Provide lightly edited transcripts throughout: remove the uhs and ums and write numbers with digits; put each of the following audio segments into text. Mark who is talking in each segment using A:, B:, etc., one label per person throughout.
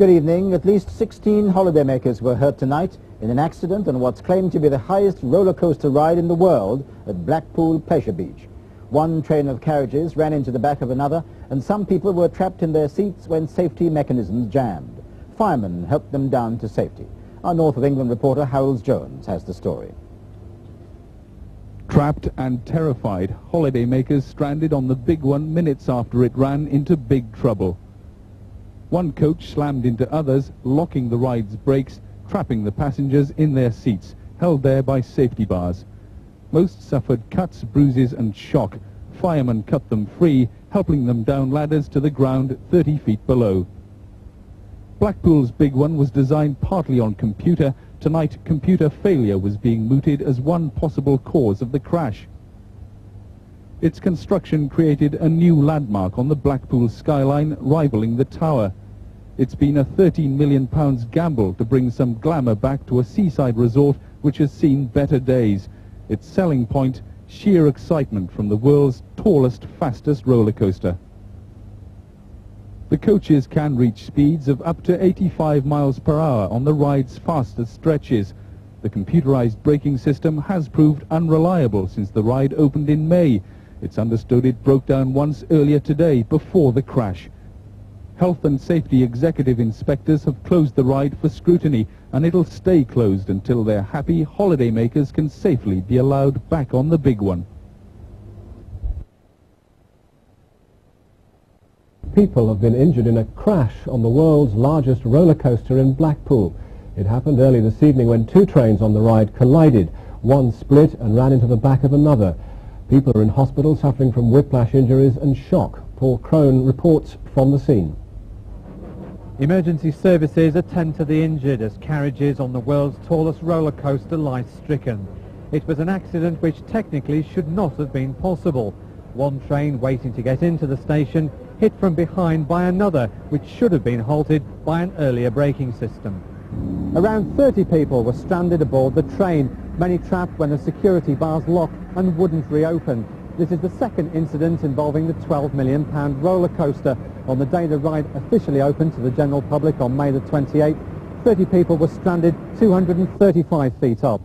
A: Good evening. At least 16 holidaymakers were hurt tonight in an accident on what's claimed to be the highest roller coaster ride in the world at Blackpool Pleasure Beach. One train of carriages ran into the back of another, and some people were trapped in their seats when safety mechanisms jammed. Firemen helped them down to safety. Our North of England reporter Harold Jones has the story.
B: Trapped and terrified, holidaymakers stranded on the big one minutes after it ran into big trouble. One coach slammed into others, locking the ride's brakes, trapping the passengers in their seats, held there by safety bars. Most suffered cuts, bruises and shock. Firemen cut them free, helping them down ladders to the ground 30 feet below. Blackpool's big one was designed partly on computer. Tonight, computer failure was being mooted as one possible cause of the crash. Its construction created a new landmark on the Blackpool skyline, rivaling the tower. It's been a £13 million gamble to bring some glamour back to a seaside resort which has seen better days. Its selling point, sheer excitement from the world's tallest, fastest roller coaster. The coaches can reach speeds of up to 85 miles per hour on the ride's fastest stretches. The computerized braking system has proved unreliable since the ride opened in May. It's understood it broke down once earlier today before the crash. Health and safety executive inspectors have closed the ride for scrutiny, and it'll stay closed until their happy holidaymakers can safely be allowed back on the big one.
C: People have been injured in a crash on the world's largest roller coaster in Blackpool. It happened early this evening when two trains on the ride collided. One split and ran into the back of another. People are in hospital suffering from whiplash injuries and shock. Paul Crone reports from the scene.
D: Emergency services attend to the injured as carriages on the world's tallest roller coaster lie stricken. It was an accident which technically should not have been possible. One train waiting to get into the station hit from behind by another which should have been halted by an earlier braking system. Around 30 people were stranded aboard the train, many trapped when the security bars locked and wouldn't reopen. This is the second incident involving the £12 million roller coaster. On the day the ride officially opened to the general public on May the 28th, 30 people were stranded 235 feet up.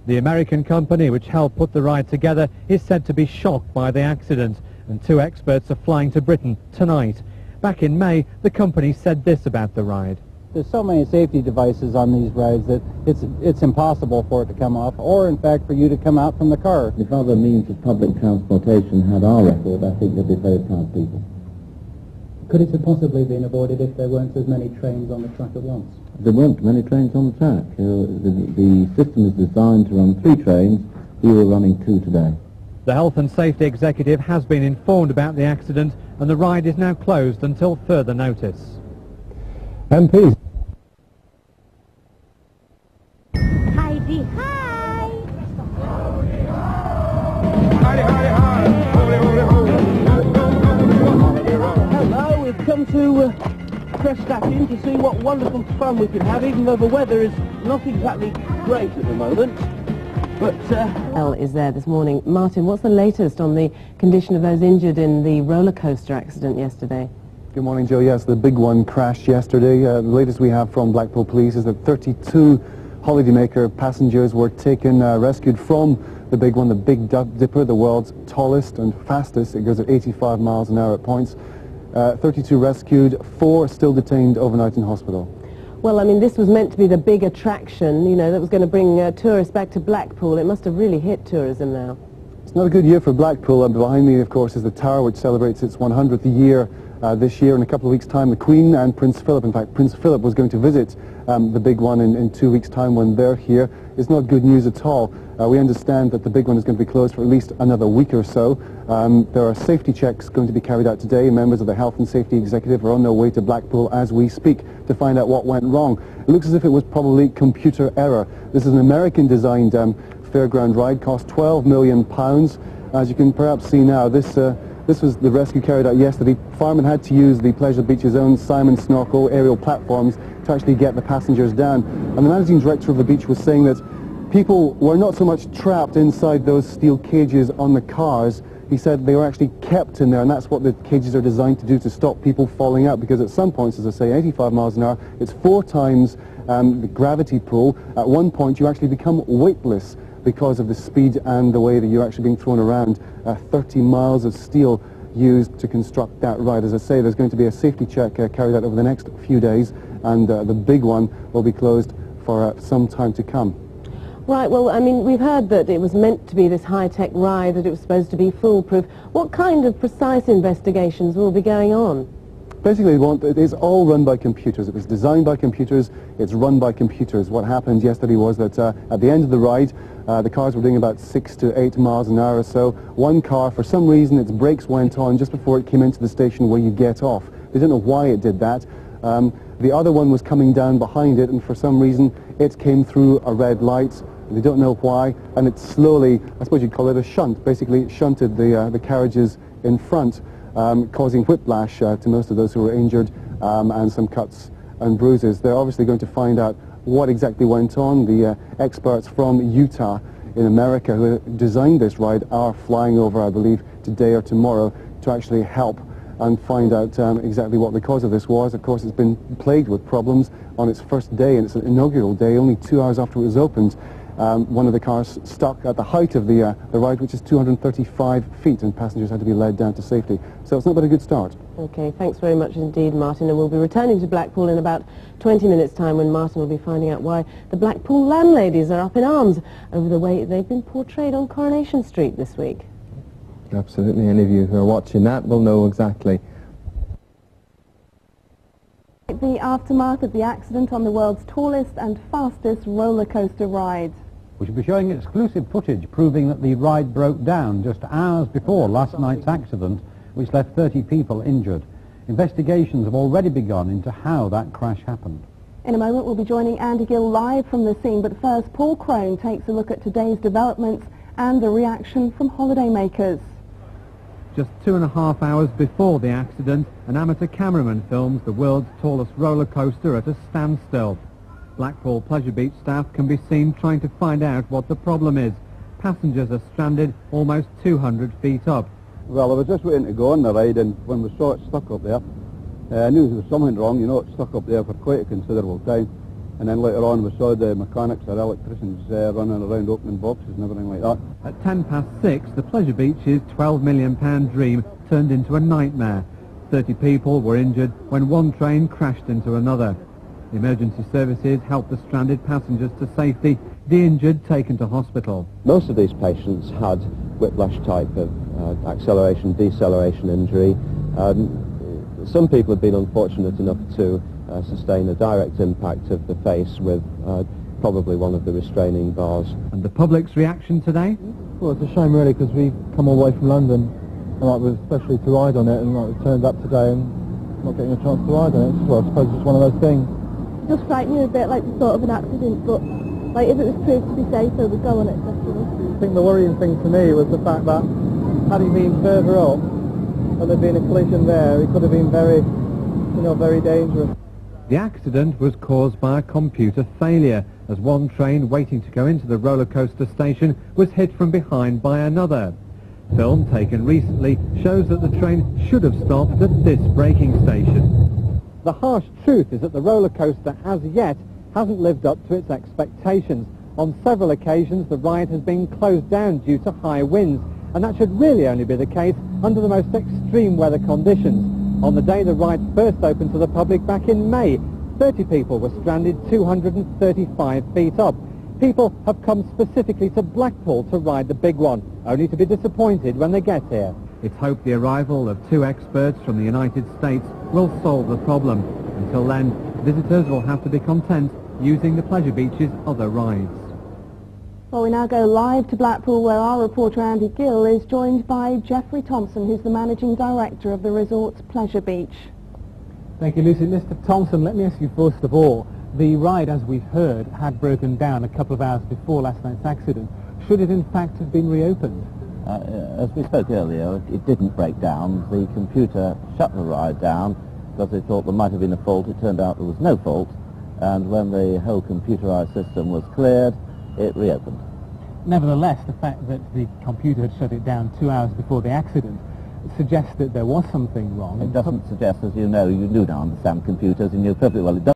D: The American company which helped put the ride together is said to be shocked by the accident, and two experts are flying to Britain tonight. Back in May, the company said this about the ride.
E: There's so many safety devices on these rides that it's impossible for it to come off, or in fact for you to come out from the car.
F: If other means of public transportation had our record, I think they'd be very proud people.
E: Could it have possibly been avoided if there weren't as many trains on the track at once?
F: There weren't many trains on the track. The system is designed to run 3 trains. We were running 2 today.
D: The health and safety executive has been informed about the accident, and the ride is now closed until further notice.
C: MPs.
G: Heidi, hi!
E: Hello, we've come to Crestac Inn to see what wonderful fun we can have, even though the weather is not exactly great at the moment. But
H: Elle is there this morning. Martin, what's the latest on the condition of those injured in the roller coaster accident yesterday?
I: Good morning, Joe. Yes, the big one crashed yesterday. The latest we have from Blackpool Police is that 32 holidaymaker passengers were taken, rescued from the big one, the Big Dipper, the world's tallest and fastest. It goes at 85 miles an hour at points. 32 rescued, 4 still detained overnight in hospital.
H: Well, I mean, this was meant to be the big attraction, you know, that was going to bring tourists back to Blackpool. It must have really hit tourism now.
I: It's not a good year for Blackpool. Behind me, of course, is the tower, which celebrates its 100th year this year. In a couple of weeks' time, the Queen and Prince Philip, in fact, Prince Philip was going to visit the big one in 2 weeks' time when they're here. It's not good news at all. We understand that the big one is going to be closed for at least another week or so. There are safety checks going to be carried out today. Members of the Health and Safety Executive are on their way to Blackpool as we speak to find out what went wrong. It looks as if it was probably computer error. This is an American-designed fairground ride, cost £12 million. As you can perhaps see now, this was the rescue carried out yesterday. Firemen had to use the Pleasure Beach's own Simon Snorkel aerial platforms to actually get the passengers down. And the managing director of the beach was saying that people were not so much trapped inside those steel cages on the cars. he said they were actually kept in there, and that's what the cages are designed to do, to stop people falling out, because at some points, as I say, 85 miles an hour, it's 4 times the gravity pull. At one point, you actually become weightless because of the speed and the way that you're actually being thrown around. 30 miles of steel used to construct that ride. As I say, there's going to be a safety check carried out over the next few days, and the big one will be closed for some time to come.
H: Right, well, I mean, we've heard that it was meant to be this high-tech ride, that it was supposed to be foolproof. What kind of precise investigations will be going on?
I: Basically, it is all run by computers. It was designed by computers, it's run by computers. What happened yesterday was that at the end of the ride, the cars were doing about 6 to 8 miles an hour or so. One car, for some reason, its brakes went on just before it came into the station where you get off. They didn't know why it did that. The other one was coming down behind it, and for some reason, it came through a red light. They don't know why, and it slowly, I suppose you'd call it a shunt, basically shunted the carriages in front, causing whiplash to most of those who were injured, and some cuts and bruises. They're obviously going to find out what exactly went on. The experts from Utah in America who designed this ride are flying over, I believe, today or tomorrow to actually help and find out exactly what the cause of this was. Of course, it's been plagued with problems on its first day, and it's an inaugural day, only 2 hours after it was opened. One of the cars stuck at the height of the ride, which is 235 feet, and passengers had to be led down to safety. So it's not been a good start.
H: Okay, thanks very much indeed, Martin, and we'll be returning to Blackpool in about 20 minutes' time, when Martin will be finding out why the Blackpool landladies are up in arms over the way they've been portrayed on Coronation Street this week.
J: Absolutely. Any of you who are watching that will know exactly.
K: The aftermath of the accident on the world's tallest and fastest roller coaster ride.
L: We should be showing exclusive footage proving that the ride broke down just hours before last night's accident, which left 30 people injured. Investigations have already begun into how that crash happened.
K: In a moment, we'll be joining Andy Gill live from the scene, but first, Paul Crone takes a look at today's developments and the reaction from holidaymakers.
D: Just 2.5 hours before the accident, an amateur cameraman films the world's tallest roller coaster at a standstill. Blackpool Pleasure Beach staff can be seen trying to find out what the problem is. Passengers are stranded almost 200 feet up.
M: Well, I was just waiting to go on the ride, and when we saw it stuck up there, I knew there was something wrong. You know, it stuck up there for quite a considerable time. And then later on we saw the mechanics or electricians running around opening boxes and everything like that.
D: At 6:10, the Pleasure Beach's £12 million dream turned into a nightmare. 30 people were injured when one train crashed into another. The emergency services helped the stranded passengers to safety, the injured taken to hospital.
N: Most of these patients had whiplash type of acceleration, deceleration injury. Some people have been unfortunate enough to sustain a direct impact of the face with probably one of the restraining bars.
D: And the public's reaction today?
O: Well, it's a shame really, because we've come all the way from London, and especially to ride on it, and we turned up today and not getting a chance to ride on it. Well, I suppose it's one of those things.
K: It does frighten you a bit, like the thought of an accident, but like if it was proved to be safer, we'd go on it definitely.
O: I think the worrying thing to me was the fact that had he been further up and there'd been a collision there, it could have been very, very dangerous.
D: The accident was caused by a computer failure, as one train waiting to go into the roller coaster station was hit from behind by another. Film taken recently shows that the train should have stopped at this braking station.
L: The harsh truth is that the roller coaster as yet hasn't lived up to its expectations. On several occasions the ride has been closed down due to high winds, and that should really only be the case under the most extreme weather conditions. On the day the ride first opened to the public back in May, 30 people were stranded 235 feet up. People have come specifically to Blackpool to ride the big one, only to be disappointed when they get here.
D: It's hoped the arrival of 2 experts from the United States will solve the problem. Until then, visitors will have to be content using the Pleasure Beach's other rides.
K: Well, we now go live to Blackpool, where our reporter Andy Gill is joined by Geoffrey Thompson, who's the managing director of the resort's Pleasure Beach.
P: Thank you, Lucy. Mr. Thompson, let me ask you first of all, the ride, as we've heard, had broken down a couple of hours before last night's accident. Should it in fact have been reopened?
F: As we spoke earlier, it didn't break down. The computer shut the ride down because they thought there might have been a fault. It turned out there was no fault, and when the whole computerized system was cleared, it reopened.
P: Nevertheless, the fact that the computer had shut it down 2 hours before the accident suggests that there was something wrong.
F: It doesn't suggest, as you know, you do now understand computers, and you know perfectly well it does.